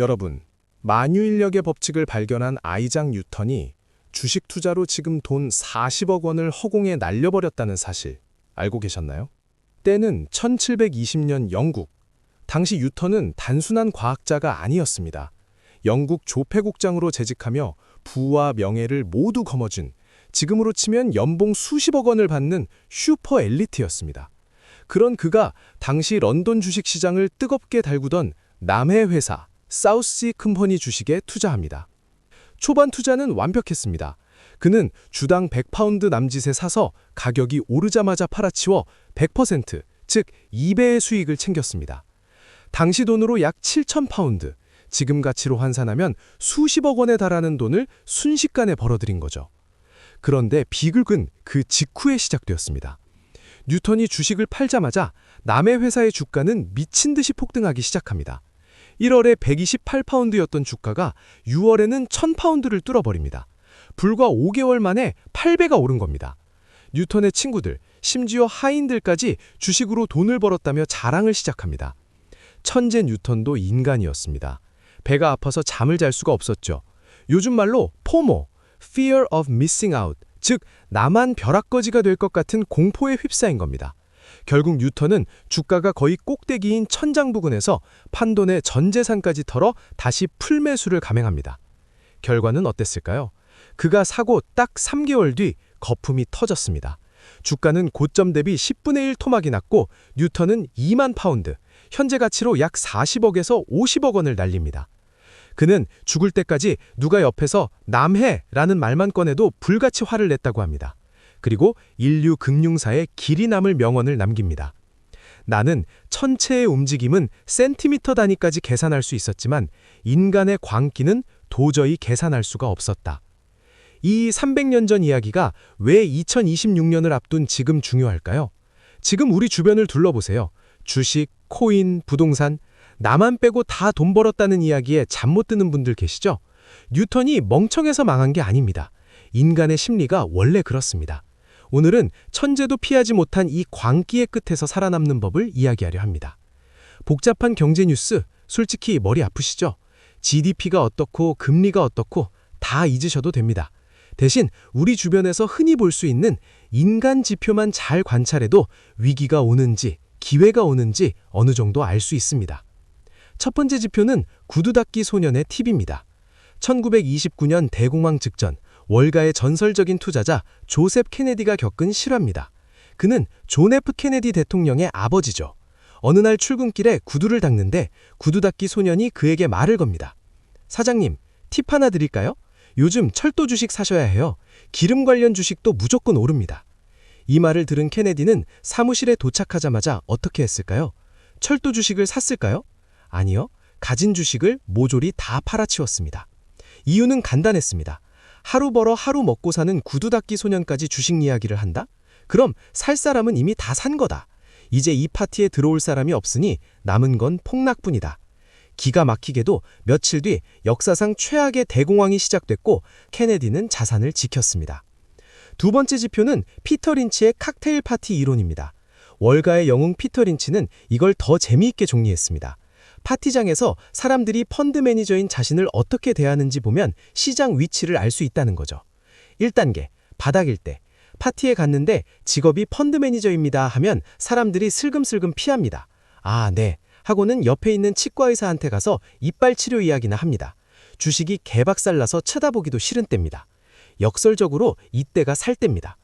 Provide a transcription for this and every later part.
여러분, 만유인력의 법칙을 발견한 아이작 뉴턴이 주식 투자로 지금 돈 40억 원을 허공에 날려버렸다는 사실 알고 계셨나요? 때는 1720년 영국. 당시 뉴턴은 단순한 과학자가 아니었습니다. 영국 조폐국장으로 재직하며 부와 명예를 모두 거머쥔, 지금으로 치면 연봉 수십억 원을 받는 슈퍼 엘리트였습니다. 그런 그가 당시 런던 주식시장을 뜨겁게 달구던 남해 회사 사우스시 컴퍼니 주식에 투자합니다. 초반 투자는 완벽했습니다. 그는 주당 100파운드 남짓에 사서 가격이 오르자마자 팔아치워 100%, 즉 2배의 수익을 챙겼습니다. 당시 돈으로 약 7,000파운드, 지금 가치로 환산하면 수십억 원에 달하는 돈을 순식간에 벌어들인 거죠. 그런데 비극은 그 직후에 시작되었습니다. 뉴턴이 주식을 팔자마자 남의 회사의 주가는 미친 듯이 폭등하기 시작합니다. 1월에 128파운드였던 주가가 6월에는 1000파운드를 뚫어버립니다. 불과 5개월 만에 8배가 오른 겁니다. 뉴턴의 친구들, 심지어 하인들까지 주식으로 돈을 벌었다며 자랑을 시작합니다. 천재 뉴턴도 인간이었습니다. 배가 아파서 잠을 잘 수가 없었죠. 요즘 말로 포모, Fear of Missing Out, 즉 나만 벼락거지가 될 것 같은 공포에 휩싸인 겁니다. 결국 뉴턴은 주가가 거의 꼭대기인 천장 부근에서 판돈의 전 재산까지 털어 다시 풀매수를 감행합니다. 결과는 어땠을까요? 그가 사고 딱 3개월 뒤 거품이 터졌습니다. 주가는 고점 대비 10분의 1 토막이 났고 뉴턴은 2만 파운드, 현재 가치로 약 40억에서 50억 원을 날립니다. 그는 죽을 때까지 누가 옆에서 남해라는 말만 꺼내도 불같이 화를 냈다고 합니다. 그리고 인류 금융사에 길이 남을 명언을 남깁니다. 나는 천체의 움직임은 센티미터 단위까지 계산할 수 있었지만 인간의 광기는 도저히 계산할 수가 없었다. 이 300년 전 이야기가 왜 2026년을 앞둔 지금 중요할까요? 지금 우리 주변을 둘러보세요. 주식, 코인, 부동산, 나만 빼고 다 돈 벌었다는 이야기에 잠 못 드는 분들 계시죠? 뉴턴이 멍청해서 망한 게 아닙니다. 인간의 심리가 원래 그렇습니다. 오늘은 천재도 피하지 못한 이 광기의 끝에서 살아남는 법을 이야기하려 합니다. 복잡한 경제 뉴스, 솔직히 머리 아프시죠? GDP가 어떻고 금리가 어떻고 다 잊으셔도 됩니다. 대신 우리 주변에서 흔히 볼 수 있는 인간 지표만 잘 관찰해도 위기가 오는지 기회가 오는지 어느 정도 알 수 있습니다. 첫 번째 지표는 구두 닦기 소년의 팁입니다. 1929년 대공황 직전 월가의 전설적인 투자자 조셉 케네디가 겪은 실화입니다. 그는 존 F 케네디 대통령의 아버지죠. 어느 날 출근길에 구두를 닦는데 구두 닦기 소년이 그에게 말을 겁니다. 사장님, 팁 하나 드릴까요? 요즘 철도 주식 사셔야 해요. 기름 관련 주식도 무조건 오릅니다. 이 말을 들은 케네디는 사무실에 도착하자마자 어떻게 했을까요? 철도 주식을 샀을까요? 아니요. 가진 주식을 모조리 다 팔아치웠습니다. 이유는 간단했습니다. 하루 벌어 하루 먹고 사는 구두 닦기 소년까지 주식 이야기를 한다? 그럼 살 사람은 이미 다 산 거다. 이제 이 파티에 들어올 사람이 없으니 남은 건 폭락뿐이다. 기가 막히게도 며칠 뒤 역사상 최악의 대공황이 시작됐고 케네디는 자산을 지켰습니다. 두 번째 지표는 피터 린치의 칵테일 파티 이론입니다. 월가의 영웅 피터 린치는 이걸 더 재미있게 정리했습니다. 파티장에서 사람들이 펀드 매니저인 자신을 어떻게 대하는지 보면 시장 위치를 알 수 있다는 거죠. 1단계, 바닥일 때. 파티에 갔는데 직업이 펀드 매니저입니다 하면 사람들이 슬금슬금 피합니다. 아, 네. 하고는 옆에 있는 치과의사한테 가서 이빨 치료 이야기나 합니다. 주식이 개박살나서 쳐다보기도 싫은 때입니다. 역설적으로 이때가 살 때입니다.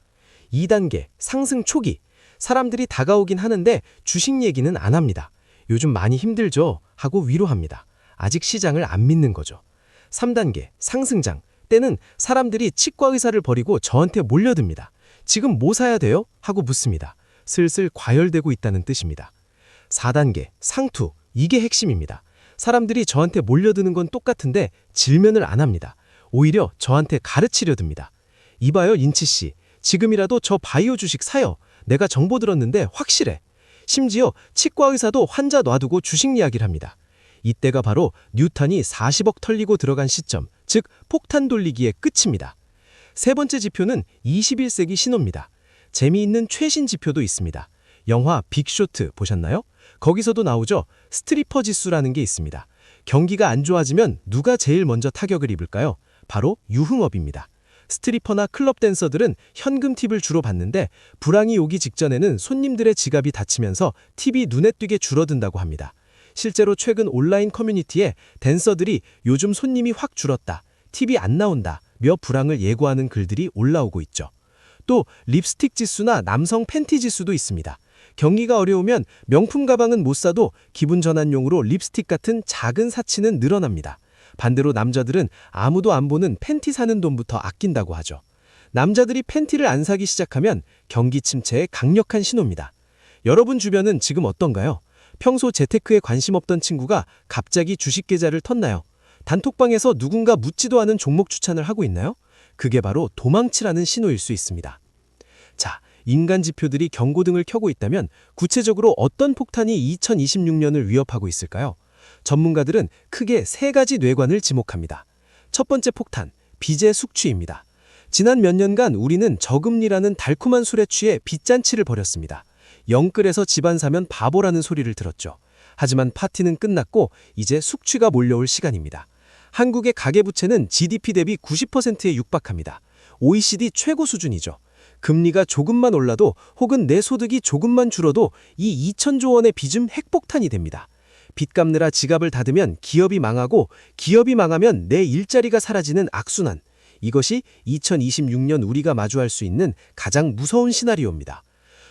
2단계, 상승 초기. 사람들이 다가오긴 하는데 주식 얘기는 안 합니다. 요즘 많이 힘들죠? 하고 위로합니다. 아직 시장을 안 믿는 거죠. 3단계, 상승장. 때는 사람들이 치과의사를 버리고 저한테 몰려듭니다. 지금 뭐 사야 돼요? 하고 묻습니다. 슬슬 과열되고 있다는 뜻입니다. 4단계, 상투. 이게 핵심입니다. 사람들이 저한테 몰려드는 건 똑같은데 질면을 안 합니다. 오히려 저한테 가르치려 듭니다. 이봐요, 인치씨. 지금이라도 저 바이오 주식 사요. 내가 정보 들었는데 확실해. 심지어 치과의사도 환자 놔두고 주식 이야기를 합니다. 이때가 바로 뉴턴이 40억 털리고 들어간 시점, 즉 폭탄 돌리기의 끝입니다. 세 번째 지표는 21세기 신호입니다. 재미있는 최신 지표도 있습니다. 영화 빅쇼트 보셨나요? 거기서도 나오죠. 스트리퍼 지수라는 게 있습니다. 경기가 안 좋아지면 누가 제일 먼저 타격을 입을까요? 바로 유흥업입니다. 스트리퍼나 클럽 댄서들은 현금 팁을 주로 받는데 불황이 오기 직전에는 손님들의 지갑이 닫히면서 팁이 눈에 띄게 줄어든다고 합니다. 실제로 최근 온라인 커뮤니티에 댄서들이 요즘 손님이 확 줄었다, 팁이 안 나온다며 불황을 예고하는 글들이 올라오고 있죠. 또 립스틱 지수나 남성 팬티 지수도 있습니다. 경기가 어려우면 명품 가방은 못 사도 기분 전환용으로 립스틱 같은 작은 사치는 늘어납니다. 반대로 남자들은 아무도 안 보는 팬티 사는 돈부터 아낀다고 하죠. 남자들이 팬티를 안 사기 시작하면 경기 침체의 강력한 신호입니다. 여러분 주변은 지금 어떤가요? 평소 재테크에 관심 없던 친구가 갑자기 주식 계좌를 텄나요? 단톡방에서 누군가 묻지도 않은 종목 추천을 하고 있나요? 그게 바로 도망치라는 신호일 수 있습니다. 자, 인간 지표들이 경고등을 켜고 있다면 구체적으로 어떤 폭탄이 2026년을 위협하고 있을까요? 전문가들은 크게 세 가지 뇌관을 지목합니다. 첫 번째 폭탄, 빚의 숙취입니다. 지난 몇 년간 우리는 저금리라는 달콤한 술에 취해 빚잔치를 벌였습니다. 영끌에서 집안 사면 바보라는 소리를 들었죠. 하지만 파티는 끝났고 이제 숙취가 몰려올 시간입니다. 한국의 가계부채는 GDP 대비 90%에 육박합니다. OECD 최고 수준이죠. 금리가 조금만 올라도 혹은 내 소득이 조금만 줄어도 이 2천조 원의 빚은 핵폭탄이 됩니다. 빚 갚느라 지갑을 닫으면 기업이 망하고 기업이 망하면 내 일자리가 사라지는 악순환. 이것이 2026년 우리가 마주할 수 있는 가장 무서운 시나리오입니다.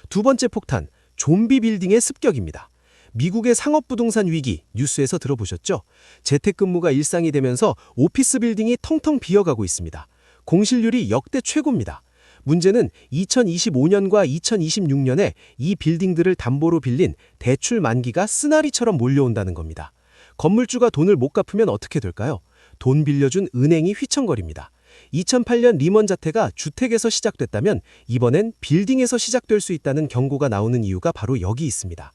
두 번째 폭탄, 좀비 빌딩의 습격입니다. 미국의 상업부동산 위기, 뉴스에서 들어보셨죠? 재택근무가 일상이 되면서 오피스 빌딩이 텅텅 비어가고 있습니다. 공실률이 역대 최고입니다. 문제는 2025년과 2026년에 이 빌딩들을 담보로 빌린 대출 만기가 쓰나리처럼 몰려온다는 겁니다. 건물주가 돈을 못 갚으면 어떻게 될까요? 돈 빌려준 은행이 휘청거립니다. 2008년 리먼 자태가 주택에서 시작됐다면 이번엔 빌딩에서 시작될 수 있다는 경고가 나오는 이유가 바로 여기 있습니다.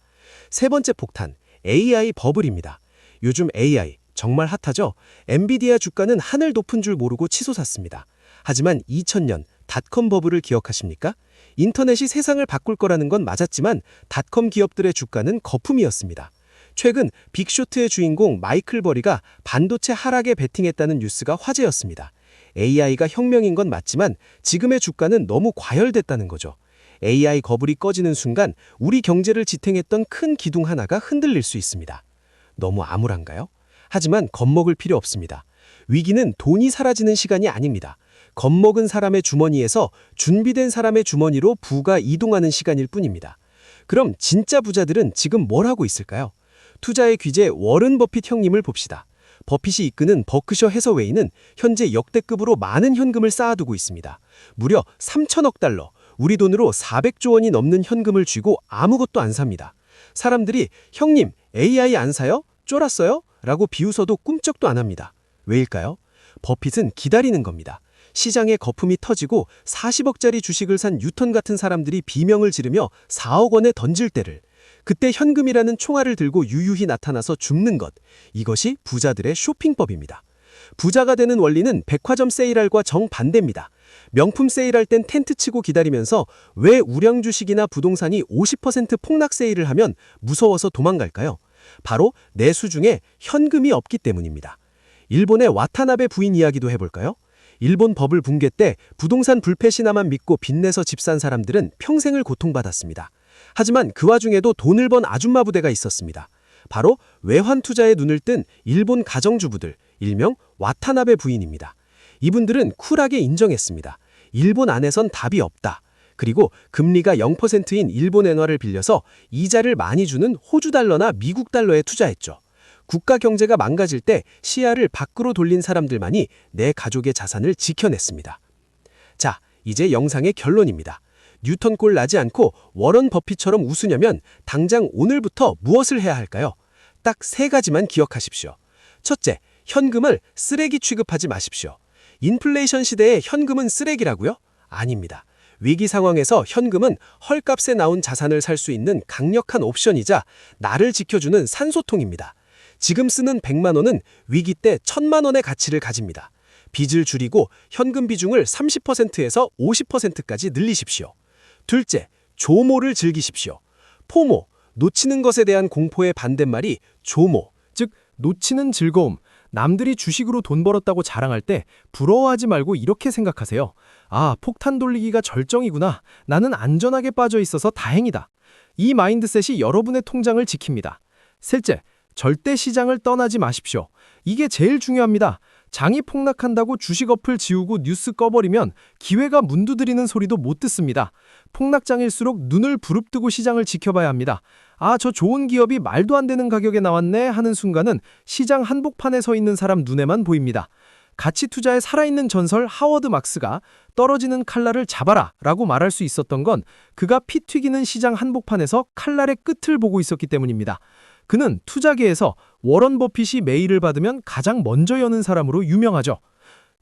세 번째 폭탄, AI 버블입니다. 요즘 AI 정말 핫하죠? 엔비디아 주가는 하늘 높은 줄 모르고 치솟았습니다. 하지만 2000년 닷컴 버블을 기억하십니까? 인터넷이 세상을 바꿀 거라는 건 맞았지만 닷컴 기업들의 주가는 거품이었습니다. 최근 빅쇼트의 주인공 마이클 버리가 반도체 하락에 베팅했다는 뉴스가 화제였습니다. AI가 혁명인 건 맞지만 지금의 주가는 너무 과열됐다는 거죠. AI 거불이 꺼지는 순간 우리 경제를 지탱했던 큰 기둥 하나가 흔들릴 수 있습니다. 너무 암울한가요? 하지만 겁먹을 필요 없습니다. 위기는 돈이 사라지는 시간이 아닙니다. 겁먹은 사람의 주머니에서 준비된 사람의 주머니로 부가 이동하는 시간일 뿐입니다. 그럼 진짜 부자들은 지금 뭘 하고 있을까요? 투자의 귀재 워런 버핏 형님을 봅시다. 버핏이 이끄는 버크셔 해서웨이는 현재 역대급으로 많은 현금을 쌓아두고 있습니다. 무려 3천억 달러, 우리 돈으로 400조 원이 넘는 현금을 쥐고 아무것도 안 삽니다. 사람들이 형님, AI 안 사요? 쫄았어요? 라고 비웃어도 꿈쩍도 안 합니다. 왜일까요? 버핏은 기다리는 겁니다. 시장에 거품이 터지고 40억짜리 주식을 산 뉴턴 같은 사람들이 비명을 지르며 4억 원에 던질 때를, 그때 현금이라는 총알을 들고 유유히 나타나서 줍는 것, 이것이 부자들의 쇼핑법입니다. 부자가 되는 원리는 백화점 세일할과 정반대입니다. 명품 세일할 땐 텐트 치고 기다리면서 왜 우량 주식이나 부동산이 50% 폭락 세일을 하면 무서워서 도망갈까요? 바로 내수 중에 현금이 없기 때문입니다. 일본의 와타나베 부인 이야기도 해볼까요? 일본 버블 붕괴 때 부동산 불패 신화만 믿고 빚내서 집 산 사람들은 평생을 고통받았습니다. 하지만 그 와중에도 돈을 번 아줌마 부대가 있었습니다. 바로 외환 투자에 눈을 뜬 일본 가정주부들, 일명 와타나베 부인입니다. 이분들은 쿨하게 인정했습니다. 일본 안에선 답이 없다. 그리고 금리가 0%인 일본 엔화를 빌려서 이자를 많이 주는 호주 달러나 미국 달러에 투자했죠. 국가 경제가 망가질 때 시야를 밖으로 돌린 사람들만이 내 가족의 자산을 지켜냈습니다. 자, 이제 영상의 결론입니다. 뉴턴 꼴 나지 않고 워런 버핏처럼 웃으려면 당장 오늘부터 무엇을 해야 할까요? 딱 세 가지만 기억하십시오. 첫째, 현금을 쓰레기 취급하지 마십시오. 인플레이션 시대에 현금은 쓰레기라고요? 아닙니다. 위기 상황에서 현금은 헐값에 나온 자산을 살 수 있는 강력한 옵션이자 나를 지켜주는 산소통입니다. 지금 쓰는 100만 원은 위기 때 1000만 원의 가치를 가집니다. 빚을 줄이고 현금 비중을 30%에서 50%까지 늘리십시오. 둘째, 조모를 즐기십시오. 포모, 놓치는 것에 대한 공포의 반대말이 조모, 즉 놓치는 즐거움, 남들이 주식으로 돈 벌었다고 자랑할 때 부러워하지 말고 이렇게 생각하세요. 아, 폭탄 돌리기가 절정이구나. 나는 안전하게 빠져 있어서 다행이다. 이 마인드셋이 여러분의 통장을 지킵니다. 셋째, 절대 시장을 떠나지 마십시오. 이게 제일 중요합니다. 장이 폭락한다고 주식 어플 지우고 뉴스 꺼버리면 기회가 문두드리는 소리도 못 듣습니다. 폭락장일수록 눈을 부릅뜨고 시장을 지켜봐야 합니다. 아, 저 좋은 기업이 말도 안 되는 가격에 나왔네 하는 순간은 시장 한복판에 서 있는 사람 눈에만 보입니다. 가치 투자의 살아있는 전설 하워드 막스가 떨어지는 칼날을 잡아라 라고 말할 수 있었던 건 그가 피 튀기는 시장 한복판에서 칼날의 끝을 보고 있었기 때문입니다. 그는 투자계에서 워런 버핏이 메일을 받으면 가장 먼저 여는 사람으로 유명하죠.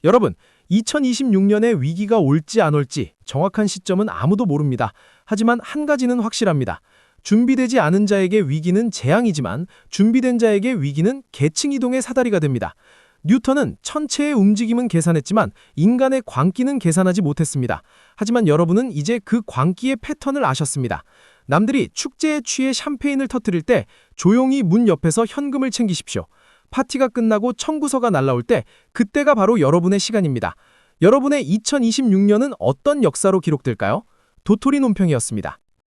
여러분, 2026년에 위기가 올지 안 올지 정확한 시점은 아무도 모릅니다. 하지만 한 가지는 확실합니다. 준비되지 않은 자에게 위기는 재앙이지만 준비된 자에게 위기는 계층 이동의 사다리가 됩니다. 뉴턴은 천체의 움직임은 계산했지만 인간의 광기는 계산하지 못했습니다. 하지만 여러분은 이제 그 광기의 패턴을 아셨습니다. 남들이 축제에 취해 샴페인을 터뜨릴 때 조용히 문 옆에서 현금을 챙기십시오. 파티가 끝나고 청구서가 날라올 때 그때가 바로 여러분의 시간입니다. 여러분의 2026년은 어떤 역사로 기록될까요? 도토리 논평이었습니다.